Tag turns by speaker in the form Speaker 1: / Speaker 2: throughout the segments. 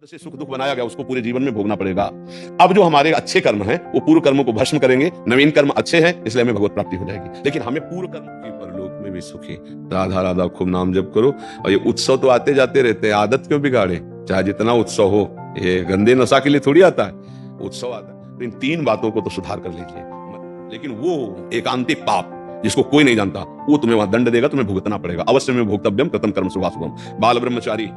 Speaker 1: से सुख दुख बनाया गया उसको पूरे जीवन में भोगना पड़ेगा। अब जो हमारे अच्छे कर्म हैं वो पूर्व कर्मों को भस्म करेंगे, नवीन कर्म अच्छे हैं इसलिए हमें भगवत प्राप्ति हो जाएगी। लेकिन हमें पूर्व कर्म की परलोक में भी सुखी। राधा राधा खूब नाम जप करो। और ये उत्सव तो आते जाते रहते हैं, आदत क्यों बिगाड़े? चाहे जितना उत्सव हो, ये गंदे नशा के लिए थोड़ी आता है, उत्सव आता है। तो इन तीन बातों को तो सुधार कर लीजिए। लेकिन वो एकांतिक पाप जिसको कोई नहीं जानता वो तुम्हें वहां दंड देगा, तुम्हें भुगतना पड़ेगा। अवश्य में भोक्तव्यम कृतं कर्म शुभाशुभम। बाल ब्रह्मचारी,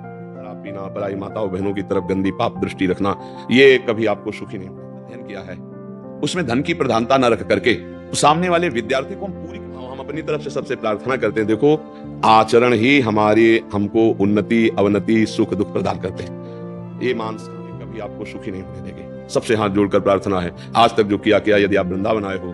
Speaker 1: पीना, पराई माताओं बहनों की तरफ गंदी पाप दृष्टि रखना, ये कभी आपको सुखी नहीं अध्ययन किया है। उसमें धन की प्रधानता न रख करके सामने वाले विद्यार्थी को हम अपनी तरफ से सबसे प्रार्थना करते हैं। देखो, आचरण ही हमारी हमको उन्नति अवनति सुख दुख प्रदान करते हैं। ये मांस कभी आपको सुखी नहीं होने देंगे। सबसे हाथ जोड़कर प्रार्थना है, आज तक जो किया किया, यदि आप वृंदावन आए हो,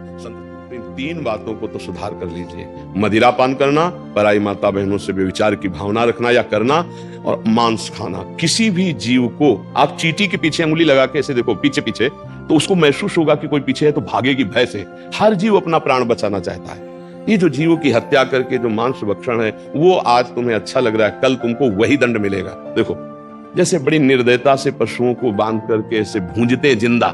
Speaker 1: इन तीन बातों को तो सुधार कर लीजिए। मदिरा पान करना, पराई माता बहनों से व्यभिचार की भावना रखना या करना, और मांस खाना। किसी भी जीव को आप चींटी के पीछे उंगली लगा के ऐसे देखो पीछे पीछे, तो उसको महसूस होगा कि कोई पीछे है तो भागेगी भय से। हर जीव अपना प्राण बचाना चाहता है। ये जो जीवों की हत्या करके जो मांस भक्षण है, वो आज तुम्हें अच्छा लग रहा है, कल तुमको वही दंड मिलेगा। देखो, जैसे बड़ी निर्दयता से पशुओं को बांध करके ऐसे भूंजते जिंदा,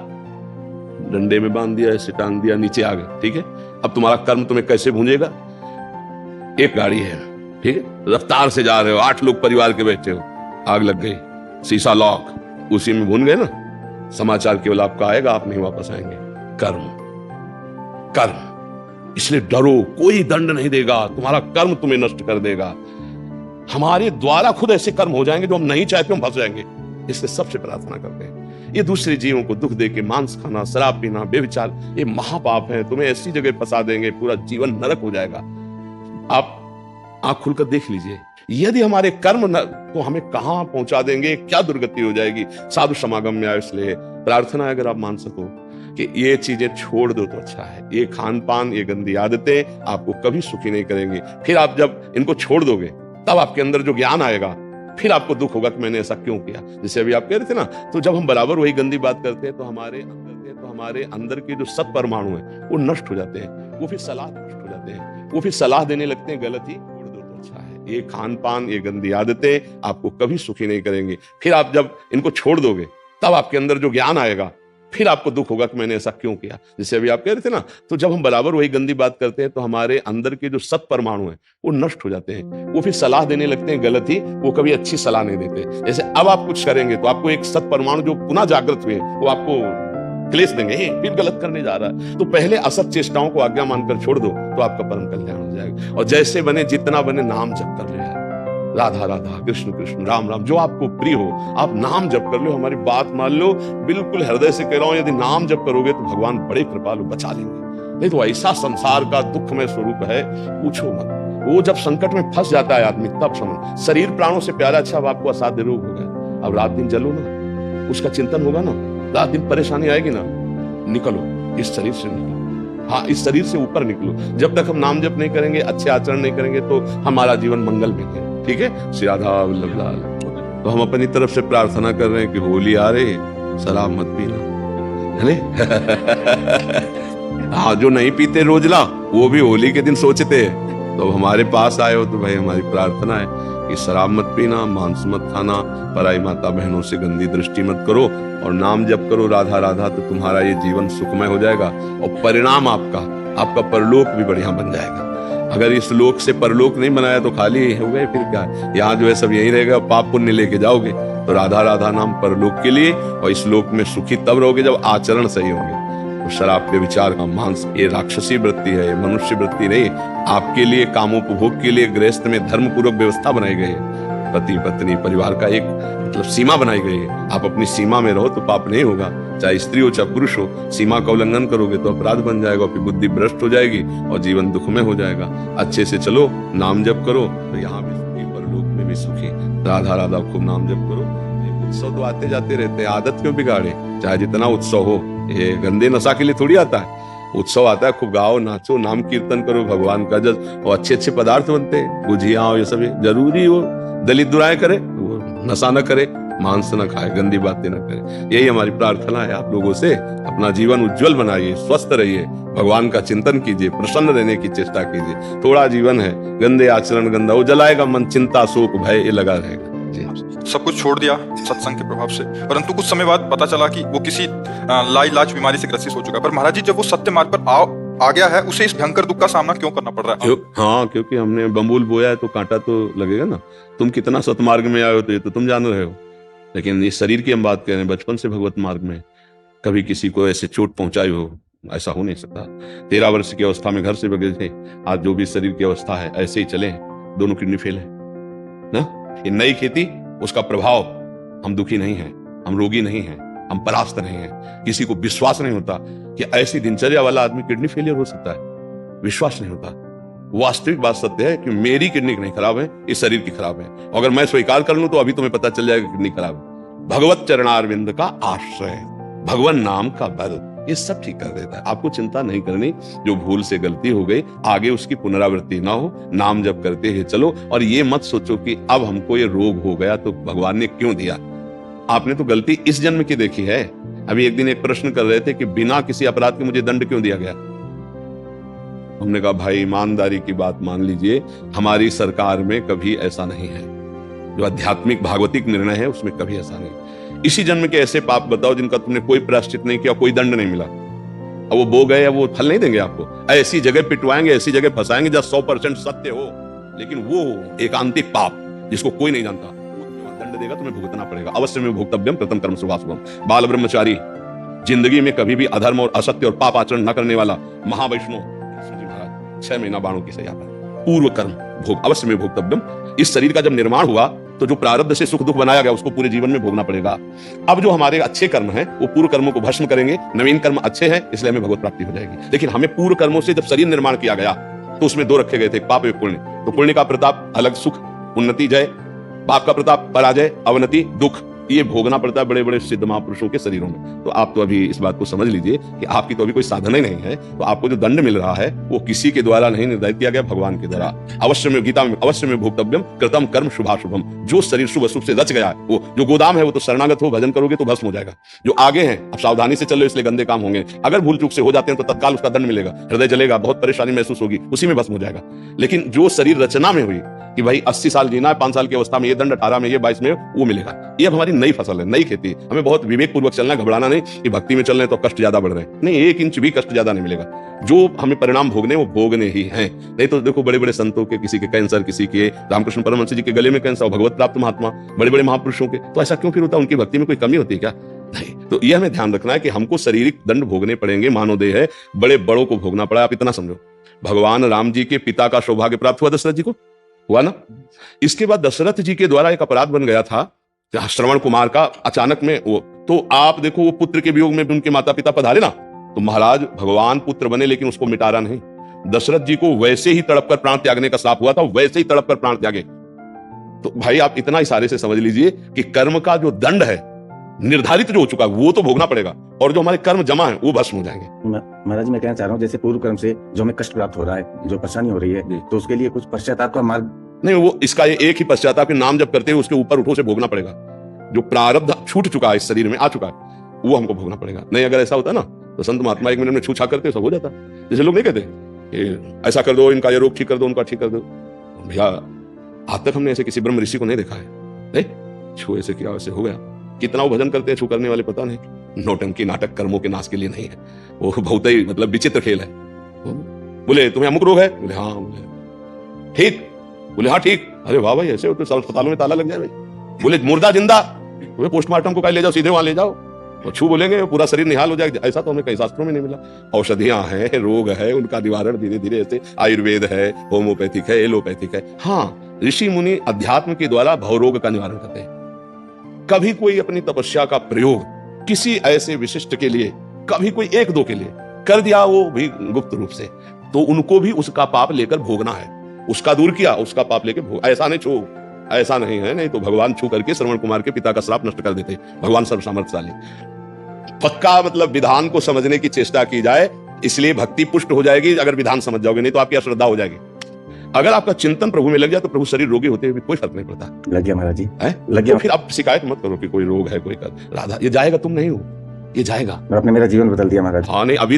Speaker 1: डंडे में बांध दिया, ऐसे टांग दिया, नीचे आ गए, ठीक है। अब तुम्हारा कर्म तुम्हें कैसे भूंजेगा? एक गाड़ी है, ठीक है, रफ्तार से जा रहे हो, 8 लोग परिवार के बैठे हो, आग लग गई, शीशा लॉक, उसी में भून गए ना। समाचार केवल आपका आएगा, आप नहीं वापस आएंगे। कर्म कर्म, इसलिए डरो, कोई दंड नहीं देगा, तुम्हारा कर्म तुम्हें नष्ट कर देगा। हमारे द्वारा खुद ऐसे कर्म हो जाएंगे जो हम नहीं चाहते, हम फंस जाएंगे। इसलिए सबसे प्रार्थना करते हैं, ये दूसरे जीवों को दुख देके मांस खाना, शराब पीना, बेविचार, ये महापाप है, तुम्हें ऐसी जगह फंसा देंगे, पूरा जीवन नरक हो जाएगा। आप आंख खुलकर देख लीजिए, यदि हमारे कर्म न, तो हमें कहां पहुंचा देंगे, क्या दुर्गति हो जाएगी। साधु समागम में आए, इसलिए प्रार्थना है, अगर आप मान सको कि ये चीजें छोड़ दो तो अच्छा है। ये खान पान, ये गंदी आदतें आपको कभी सुखी नहीं करेंगी। फिर आप जब इनको छोड़ दोगे, तब आपके अंदर जो ज्ञान आएगा, फिर आपको दुख होगा कि मैंने ऐसा क्यों किया। जैसे अभी आप कह रहे थे ना, तो जब हम बराबर वही गंदी बात करते हैं तो हमारे अंदर के जो सत परमाणु हैं वो नष्ट हो जाते हैं। वो फिर सलाह नष्ट हो जाते हैं, वो फिर सलाह देने लगते हैं, गलत ही, छोड़ दो तो अच्छा है। ये खान पान, ये गंदी आदतें आपको कभी सुखी नहीं करेंगी। फिर आप जब इनको छोड़ दोगे, तब आपके अंदर जो ज्ञान आएगा, फिर आपको दुख होगा कि मैंने ऐसा क्यों किया। जैसे अभी आप कह रहे थे ना, तो जब हम बराबर वही गंदी बात करते हैं तो हमारे अंदर के जो सत परमाणु हैं वो नष्ट हो जाते हैं। वो फिर सलाह देने लगते हैं, गलत ही, वो कभी अच्छी सलाह नहीं देते। जैसे अब आप कुछ करेंगे तो आपको एक सत परमाणु जो पुनः जागृत हुए वो आपको क्लेश देंगे, फिर गलत करने जा रहा है। तो पहले असत चेष्टाओं को आज्ञा मानकर छोड़ दो तो आपका परम कल्याण हो जाएगा। और जैसे बने जितना बने नाम जप कर ले, राधा राधा कृष्ण कृष्ण राम राम, जो आपको प्रिय हो आप नाम जप कर लो, हमारी बात मान लो, बिल्कुल हृदय से कह रहा हूं, यदि नाम जप करोगे तो भगवान बड़े कृपालु, बचा लेंगे। नहीं तो ऐसा संसार का दुखमय स्वरूप है, पूछो मत। वो जब संकट में फंस जाता है आदमी, तब समझ, शरीर प्राणों से प्यारा, अच्छा अब आपको असाध्य रोग हो गया, अब रात दिन जलो ना, उसका चिंतन होगा ना, रात दिन परेशानी आएगी ना, निकलो इस शरीर से, निकलो। हाँ, इस शरीर से ऊपर निकलो। जब तक हम नाम जप नहीं करेंगे, अच्छे आचरण नहीं करेंगे, तो हमारा जीवन मंगल में है, ठीक है। श्री राधा वल्लभ लाल। तो हम अपनी तरफ से प्रार्थना कर रहे हैं कि होली आ रही, शराब मत पीना, है हाँ, जो नहीं पीते रोजला, वो भी होली के दिन सोचते हैं। तो हमारे पास आए हो तो भाई हमारी प्रार्थना है कि शराब मत पीना, मांस मत खाना, पराई माता बहनों से गंदी दृष्टि मत करो, और नाम जप करो राधा राधा, तो तुम्हारा ये जीवन सुखमय हो जाएगा। और परिणाम आपका परलोक भी बढ़िया बन जाएगा। अगर इस लोक से परलोक नहीं बनाया तो खाली हो गए, फिर क्या, यहाँ जो है सब यही रहेगा, पाप पुण्य लेके जाओगे। तो राधा राधा नाम परलोक के लिए, और इस लोक में सुखी तब रहोगे जब आचरण सही होंगे। तो शराब के विचार का मांस, ये राक्षसी वृत्ति है, ये मनुष्य वृत्ति नहीं। आपके लिए कामोपभोग के लिए गृहस्थ में धर्म पूर्वक व्यवस्था बनाई गई है। पति पत्नी परिवार का एक मतलब सीमा बनाई गई है। आप अपनी सीमा में रहो तो पाप नहीं होगा, चाहे स्त्री हो चाहे पुरुष हो। सीमा का उल्लंघन करोगे तो अपराध बन जाएगा, फिर बुद्धि भ्रष्ट हो जाएगी और जीवन दुख में हो जाएगा। अच्छे से चलो, नाम जप करो, तो यहाँ भी सुखी, परलोक में भी सुखी। राधा राधा खूब नाम जप करो। उत्सव तो आते जाते रहते हैं, आदत क्यों बिगाड़े? चाहे जितना उत्सव हो, ये गंदे नशा के लिए थोड़ी आता है। उत्सव आता है, खूब गाओ, नाचो, नाम कीर्तन करो, भगवान का जस, और अच्छे अच्छे पदार्थ बनते हैं, गुजिया हो, ये सब जरूरी हो। दलित दुराएं करे, वो नशा न करे, मांस न खाए, गंदी बातें न करे। यही हमारी प्रार्थना है आप लोगों से। अपना जीवन उज्जवल बनाइए, स्वस्थ रहिए, भगवान का चिंतन कीजिए, प्रसन्न रहने की चेष्टा कीजिए। थोड़ा जीवन है, गंदे आचरण, गंदा वो जलाएगा मन, चिंता शोक भय ये लगा रहेगा। जी।
Speaker 2: सब कुछ छोड़ दिया सत्संग के प्रभाव से, परंतु कुछ समय बाद पता चला कि वो किसी लाइलाज बीमारी से ग्रसित हो चुका है। पर महाराज जी, जब वो सत्य मार्ग पर आ गया है, उसे इस भयंकर दुख का सामना क्यों करना पड़ रहा है?
Speaker 1: हाँ, क्योंकि हमने बम्बूल बोया है तो कांटा तो लगेगा ना। तुम कितना सतमार्ग में आए हो तो ये तो तुम जान रहे हो, लेकिन इस शरीर की हम बात कर रहे हैं। बचपन से भगवत मार्ग में कभी किसी को ऐसे चोट पहुंचाई हो, ऐसा हो नहीं सकता। 13 वर्ष की अवस्था में घर से भगे थे, आज जो भी शरीर की अवस्था है ऐसे ही चले, दोनों किडनी फेल है ना। ये नई खेती, उसका प्रभाव, हम दुखी नहीं हैं, हम रोगी नहीं हैं, हम परास्त नहीं हैं। किसी को विश्वास नहीं होता कि ऐसी दिनचर्या वाला आदमी किडनी फेलियर हो सकता है, विश्वास नहीं होता। वास्तविक बात सत्य है कि मेरी किडनी नहीं खराब है, इस शरीर की खराब है। अगर मैं स्वीकार कर लूं तो अभी तुम्हें पता चल जाएगा किडनी खराब है। भगवत चरणारविंद का आश्रय, भगवान नाम का बल, ये सब ठीक कर देता है। आपको चिंता नहीं करनी, जो भूल से गलती हो गई आगे उसकी पुनरावृत्ति ना हो। नाम जप करते ही चलो, और ये मत सोचो कि अब हमको ये रोग हो गया तो भगवान ने क्यों दिया। आपने तो गलती इस जन्म की देखी है। अभी एक दिन एक प्रश्न कर रहे थे कि बिना किसी अपराध के मुझे दंड क्यों दिया गया। हमने कहा भाई ईमानदारी की बात मान लीजिए, हमारी सरकार में कभी ऐसा नहीं है। जो आध्यात्मिक भागवतिक निर्णय है उसमें कभी ऐसा नहीं। इसी जन्म के ऐसे पाप बताओ जिनका तुमने कोई प्रायश्चित नहीं किया, कोई दंड नहीं मिला, अब वो बो गए, वो फल नहीं देंगे आपको। ऐसी जगह पिटवाएंगे, ऐसी जगह फंसाएंगे जहां 100% सत्य हो, लेकिन वो एकांतिक पाप जिसको कोई नहीं जानता, दंड देगा, तुम्हें भुगतना पड़ेगा। अवश्य में भोक्तव्यम कृतम कर्म शुभाशुभम। बाल ब्रह्मचारी, जिंदगी में कभी भी अधर्म और असत्य और पाप आचरण न करने वाला महावैष्णव 6 महीना बाणों की सजा पर पूर्व कर्म भोग, अवश्य में भोक्तव्यम। इस शरीर का जब निर्माण हुआ तो जो प्रारब्ध से सुख दुख बनाया गया उसको पूरे जीवन में भोगना पड़ेगा। अब जो हमारे अच्छे कर्म हैं वो पूर्व कर्मों को भस्म करेंगे, नवीन कर्म अच्छे हैं इसलिए हमें भगवत प्राप्ति हो जाएगी। लेकिन हमें पूर्व कर्मों से जब शरीर निर्माण किया गया तो उसमें 2 रखे गए थे, पाप और पुण्य। तो पुण्य का प्रताप अलग सुख, उन्नति, जय। पाप का प्रताप पराजय, अवनति, दुख। ये भोगना पड़ता है बड़े बड़े सिद्ध महापुरुषों के शरीरों में। तो आप तो अभी इस बात को समझ लीजिए कि आपकी तो अभी कोई साधना ही नहीं है, तो आपको जो दंड मिल रहा है वो किसी के द्वारा नहीं निर्धारित किया गया, भगवान के द्वारा। अवश्य में, गीता में अवश्य में भोक्तव्यम कृतम कर्म शुभाशुभम। जो शरीर शुभ अशुभ से रच गया है, वो जो गोदाम है वो तो शरणागत हो, भजन करोगे तो भस्म हो जाएगा। जो आगे हैं अब सावधानी से चल रहे इसलिए गंदे काम होंगे, अगर भूल चूक से हो जाते हैं तो तत्काल उसका दंड मिलेगा, हृदय जलेगा, बहुत परेशानी महसूस होगी, उसी में भस्म हो जाएगा। लेकिन जो शरीर रचना में हुई कि भाई 80 साल जीना है, 5 साल की अवस्था में ये दंड, 18 में ये, 22 में वो मिलेगा। ये अब हमारी नई फसल है, नई खेती। हमें बहुत विवेक पूर्वक चलना है, घबराना नहीं कि भक्ति में चल रहे हैं तो कष्ट ज्यादा बढ़ रहे हैं। नहीं, 1 इंच भी कष्ट ज्यादा नहीं मिलेगा। जो हमें परिणाम भोगने वो भोगने ही हैं। नहीं तो देखो बड़े बड़े संतों के, किसी के कैंसर, किसी के रामकृष्ण परमहंस जी के गले में कैंसर, भगवत प्राप्त महात्मा, बड़े बड़े महापुरुषों के, तो ऐसा क्यों फिर होता है? उनकी भक्ति में कोई कमी होती है क्या? नहीं। तो यह हमें ध्यान रखना है कि हमको शारीरिक दंड भोगने पड़ेंगे, मानवदेह है, बड़े बड़ों को भोगना पड़ा। आप इतना समझो, भगवान राम जी के पिता का सौभाग्य प्राप्त हुआ दशरथ जी को, हुआ ना। इसके बाद दशरथ जी के द्वारा एक अपराध बन गया था श्रवण कुमार का, अचानक में वो, तो आप देखो वो पुत्र के वियोग में भी उनके माता पिता पधारे ना, तो महाराज भगवान पुत्र बने लेकिन उसको मिटारा नहीं। दशरथ जी को वैसे ही तड़प कर प्राण त्यागने का श्राप हुआ था, वैसे ही तड़प कर प्राण त्यागे। तो भाई आप इतना इशारे से समझ लीजिए कि कर्म का जो दंड है निर्धारित जो हो चुका है वो तो भोगना पड़ेगा, और जो हमारे कर्म जमा है वो भस्म हो जाएंगे।
Speaker 3: महाराज मैं कहना चाह रहा हूँ, जैसे पूर्व कर्म से जो हमें कष्ट प्राप्त हो रहा है, जो परेशानी हो रही है, तो उसके लिए कुछ पश्चाताप का मार्ग
Speaker 1: नहीं, वो इसका ये एक ही पश्चाताप के नाम जब करते हैं उसके ऊपर उठो से भोगना पड़ेगा। जो प्रारब्ध छूट चुका है, इस शरीर में आ चुका है, वो हमको भोगना पड़ेगा। नहीं अगर ऐसा होता ना तो संत महात्मा 1 मिनट में छू छा करते सब हो जाता। जैसे लोग नहीं कहते कि ऐसा कर दो, इनका ये रोग ठीक कर दो, उनका ठीक कर दो। भैया आज तक हमने ऐसे किसी ब्रह्म ऋषि को नहीं देखा है, नहीं छू ऐसे किया वैसे हो गया। कितना वो भजन करते हैं छू करने वाले पता नहीं। नौटंकी नाटक कर्मों के नाश के लिए नहीं है, वो बहुत ही मतलब विचित्र खेल है। बोले तुम्हें अमुक रोग है, बोले हाँ, बोले ठीक, बोले हाँ ठीक, अरे वाह भाई ऐसे होते अस्पतालों में ताला लग जाए भाई। बोले मुर्दा जिंदा, तुम्हें पोस्टमार्टम को कहीं ले जाओ, सीधे वहां ले जाओ, और छू बोलेंगे पूरा शरीर निहाल हो जाएगा। ऐसा तो हमें कई शास्त्रों में नहीं मिला। औषधियां हैं, रोग है, उनका निवारण धीरे धीरे ऐसे आयुर्वेद है, होम्योपैथिक है, एलोपैथिक है। हाँ, ऋषि मुनि अध्यात्म के द्वारा भवरोग का निवारण करते हैं। कभी कोई अपनी तपस्या का प्रयोग किसी ऐसे विशिष्ट के लिए, कभी कोई 1-2 के लिए कर दिया, वो भी गुप्त रूप से, तो उनको भी उसका पाप लेकर भोगना है। उसका दूर किया, उसका पाप लेकर भोग। ऐसा नहीं छू, ऐसा नहीं है, नहीं तो भगवान छू करके श्रवण कुमार के पिता का श्राप नष्ट कर देते। भगवान सर्व सामर्थ्यशाली। पक्का मतलब विधान को समझने की चेष्टा की जाए, इसलिए भक्ति पुष्ट हो जाएगी अगर विधान समझ जाओगे, नहीं तो आपकी अश्रद्धा हो जाएगी। अगर आपका चिंतन प्रभु में लग जाए तो प्रभु शरीर रोगी होते हुए कोई फर्क नहीं पड़ता।
Speaker 3: लग गया महाराज जी,
Speaker 1: लग गया। तो फिर आप शिकायत मत करो कि कोई रोग है, कोई कर राधा, ये जाएगा, तुम नहीं हो, ये जाएगा।
Speaker 3: आपने मेरा जीवन बदल दिया महाराज।
Speaker 1: हाँ नहीं, अभी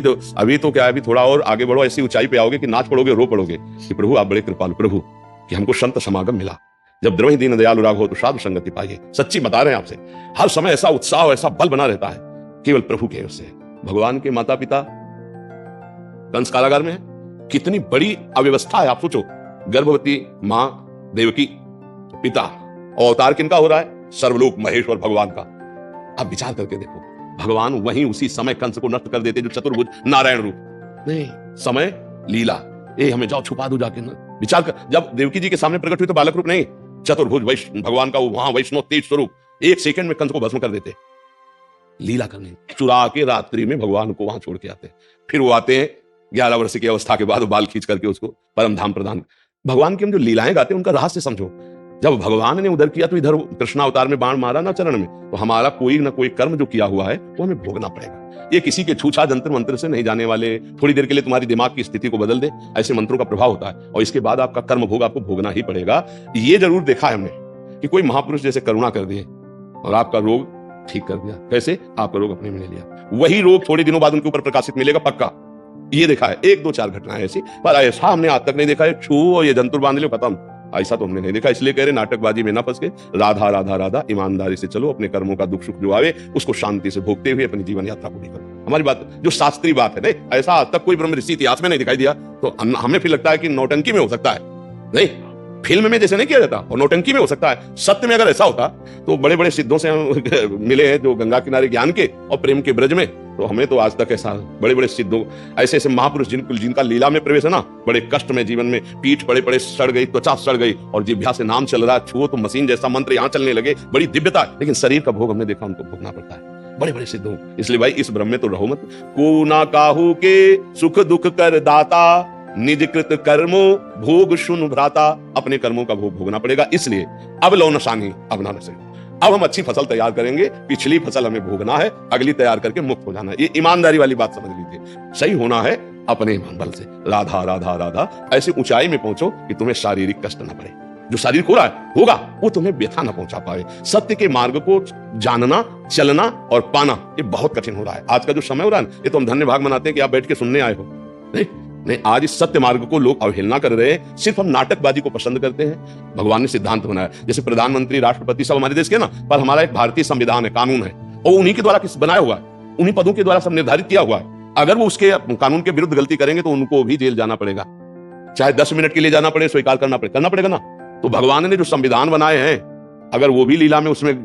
Speaker 1: तो क्या है, अभी थोड़ा और आगे बढ़ो, ऐसी ऊंचाई पे आओगे कि नाच पड़ोगे, रो पड़ोगे कि प्रभु आप बड़े कृपालु प्रभु, कि हमको संत समागम मिला, जब द्रवहि दीन दयालु राग हो तो साधु संगति पाइए। सच्ची बता रहे हैं आपसे, हर समय ऐसा उत्साह ऐसा बल बना रहता है केवल प्रभु के उससे। भगवान के माता पिता कंस कारागार में है, कितनी बड़ी अव्यवस्था है। आप सोचो, गर्भवती मां देवकी, पिता, और अवतार किनका हो रहा है? सर्वलोक महेश्वर भगवान का। अब विचार करके देखो, भगवान वहीं उसी समय कंस को नष्ट कर देते जो चतुर्भुज नारायण रूप। नहीं, समय लीला, हमें जाओ छुपा दो जाके ना। विचार कर, जब देवकी जी के सामने प्रकट हुई तो बालक रूप नहीं, चतुर्भुज वैष्णव भगवान का वहां वैष्णव तेज स्वरूप, एक सेकंड में कंस को भस्म कर देते। लीला करने चुरा के रात्रि में भगवान को वहां छोड़ के आते। फिर वो आते हैं 11 वर्ष की अवस्था के बाद, वो बाल खींच करके उसको परम धाम प्रदान। भगवान की हम जो लीलाएं गाते हैं उनका रहस्य समझो। जब भगवान ने उधर किया तो इधर कृष्णावतार में बाण मारा ना चरण में, तो हमारा कोई ना कोई कर्म जो किया हुआ है वो हमें भोगना पड़ेगा। ये किसी के छूछा जंत्र मंत्र से नहीं जाने वाले, थोड़ी देर के लिए तुम्हारी दिमाग की स्थिति को बदल दे, ऐसे मंत्रों का प्रभाव होता है, और इसके बाद आपका कर्म भोग आपको भोगना ही पड़ेगा। ये जरूर देखा है हमने कि कोई महापुरुष जैसे करुणा कर दिए और आपका रोग ठीक कर दिया। कैसे? आपका रोग अपने में ले लिया, वही रोग थोड़े दिनों बाद उनके ऊपर प्रकाशित मिलेगा पक्का। ये देखा है, 1 2 4 घटनाएं ऐसी, पर ऐसा हमने आज तक नहीं देखा है छू और ये जंतुर बांध लो खत्म, ऐसा तो हमने नहीं देखा। इसलिए कह रहे नाटकबाजी में ना फंस के राधा राधा राधा ईमानदारी से चलो, अपने कर्मों का दुख सुख जो आवे उसको शांति से भोगते हुए अपनी जीवन यात्रा पूरी करो। हमारी बात जो शास्त्रीय बात है, नहीं ऐसा आज तक कोई ब्रह्म ऋषि इतिहास में नहीं दिखाई दिया। तो हमें फिर लगता है कि नौटंकी में हो सकता है, नहीं फिल्म में जैसे नहीं किया जाता, और नौटंकी में हो सकता है। सत्य में अगर ऐसा होता तो बड़े बड़े सिद्धों से हम मिले हैं जो गंगा किनारे ज्ञान के और प्रेम के ब्रज में, तो हमें तो आज तक ऐसा बड़े बड़े सिद्धों, ऐसे ऐसे महापुरुष जिनका लीला में प्रवेश है ना, बड़े कष्ट में जीवन में पीठ बड़े बड़े सड़ गई, त्वचा सड़ गई, और जिह्वा से नाम चल रहा, छुओ तो मशीन जैसा मंत्र यहाँ चलने लगे, बड़ी दिव्यता, लेकिन शरीर का भोग हमने देखा उनको भोगना पड़ता है, बड़े बड़े सिद्धों। इसलिए भाई इस भ्रम में तो रहो मत। को ना काहू के सुख दुख कर दाता, निज कृत कर्मो भोग सुन भ्राता। अपने कर्मों का भोग भोगना पड़ेगा। इसलिए अब लो नशानी अब ना नशे, अब हम अच्छी फसल तैयार करेंगे, पिछली फसल हमें भोगना है, अगली तैयार करके मुक्त हो जाना है। ये ईमानदारी वाली बात समझ लीजिए। सही होना है अपने ईमान बल से। राधा राधा राधा ऐसी ऊंचाई में पहुंचो कि तुम्हें शारीरिक कष्ट न पड़े, जो शारीरिक हो रहा है होगा वो तुम्हें व्यथा न पहुंचा पाए। सत्य के मार्ग को जानना, चलना और पाना ये बहुत कठिन हो रहा है। आज का जो समय हो रहा है, ये तो हम धन्य भाग मनाते हैं कि आप बैठ के सुनने आए हो, नहीं, आज इस सत्य मार्ग को लोग अवहेलना कर रहे हैं, सिर्फ हम नाटकबाजी को पसंद करते हैं। भगवान ने सिद्धांत बनाया, जैसे प्रधानमंत्री, राष्ट्रपति सब हमारे देश के ना, पर हमारा एक भारतीय संविधान है, कानून है, और उन्हीं के द्वारा किस बनाया हुआ है, उन्हीं पदों के द्वारा सब निर्धारित किया हुआ है। अगर वो उसके कानून के विरुद्ध गलती करेंगे तो उनको भी जेल जाना पड़ेगा, चाहे 10 मिनट के लिए जाना पड़े, स्वीकार करना पड़ेगा ना। तो भगवान ने जो संविधान बनाए हैं, अगर वो भी लीला में उसमें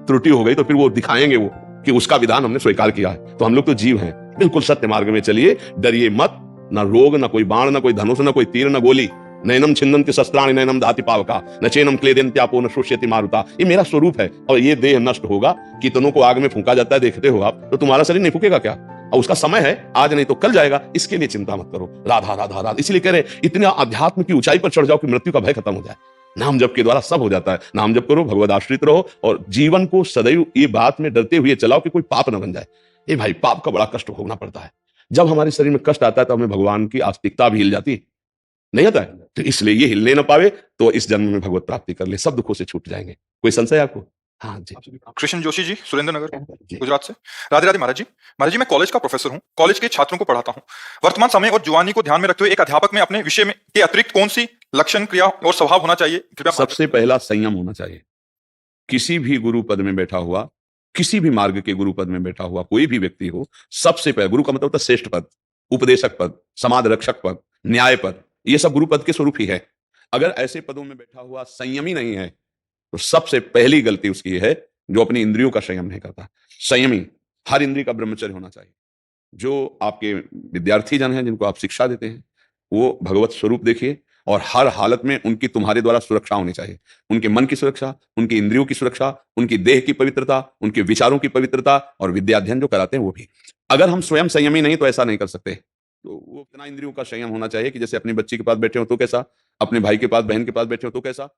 Speaker 1: त्रुटि हो गई तो फिर वो दिखाएंगे वो कि उसका विधान हमने स्वीकार किया है। तो हम लोग तो जीव हैं, बिल्कुल सत्य मार्ग में चलिए, डरिए मत। ना रोग, ना कोई बाण, ना कोई धनुष, ना कोई तीर, ना गोली। नैनम छिन्दन्ति शस्त्राणि नैनम दहति पावका, न चैनम क्लेदन्त्यापो न शुष्यति मारुता। ये मेरा स्वरूप है और ये देह नष्ट होगा। कितनों को आग में फूंका जाता है, देखते हो आप, तो तुम्हारा शरीर नहीं फूकेगा क्या? और उसका समय है, आज नहीं तो कल जाएगा, इसके लिए चिंता मत करो। राधा राधा राधा, इसलिए कह रहे इतने अध्यात्म की ऊंचाई पर चढ़ जाओ कि मृत्यु का भय खत्म हो जाए। नाम जप के द्वारा सब हो जाता है। नाम जप करो, भगवद आश्रित रहो, और जीवन को सदैव ये बात में डरते हुए चलाओ कि कोई पाप न बन जाए। ये भाई पाप का बड़ा कष्ट भोगना पड़ता है। जब हमारे शरीर में कष्ट आता है तो हमें भगवान की आस्तिकता भी हिल जाती है, नहीं आता है? तो इसलिए ये हिलने न पावे तो इस जन्म में भगवत प्राप्ति कर ले, सब दुखों से छूट जाएंगे। कोई संशय आपको? हाँ जी।
Speaker 2: कृष्ण जोशी जी, सुरेंद्र नगर, गुजरात से। राधे राधे महाराज जी। महाराज जी, मैं कॉलेज का प्रोफेसर हूँ, कॉलेज के छात्रों को पढ़ाता हूँ। वर्तमान समय और जुवानी को ध्यान में रखते हुए एक अध्यापक में अपने विषय में के अतिरिक्त कौन सी लक्षण, क्रिया और स्वभाव होना चाहिए? कृपया।
Speaker 1: सबसे पहला संयम होना चाहिए। किसी भी गुरु पद में बैठा हुआ, किसी भी मार्ग के गुरु पद में बैठा हुआ कोई भी व्यक्ति हो, सबसे पहले, गुरु का मतलब होता है श्रेष्ठ पद, उपदेशक पद, समाज रक्षक पद, न्याय पद, ये सब गुरु पद के स्वरूप ही है। अगर ऐसे पदों में बैठा हुआ संयमी नहीं है तो सबसे पहली गलती उसकी है जो अपनी इंद्रियों का संयम नहीं करता। संयमी, हर इंद्रिय का ब्रह्मचर्य होना चाहिए। जो आपके विद्यार्थी जन हैं जिनको आप शिक्षा देते हैं, वो भगवत स्वरूप देखिए, और हर हालत में उनकी तुम्हारे द्वारा सुरक्षा होनी चाहिए। उनके मन की सुरक्षा, उनकी इंद्रियों की सुरक्षा, उनकी देह की पवित्रता, उनके विचारों की पवित्रता, और विद्याध्ययन जो कराते हैं वो भी। अगर हम स्वयं संयमी नहीं तो ऐसा नहीं कर सकते। तो वो इतना इंद्रियों का संयम होना चाहिए कि जैसे अपनी बच्ची के पास बैठे हो तो कैसा, अपने भाई के पास, बहन के पास बैठे हो तो कैसा,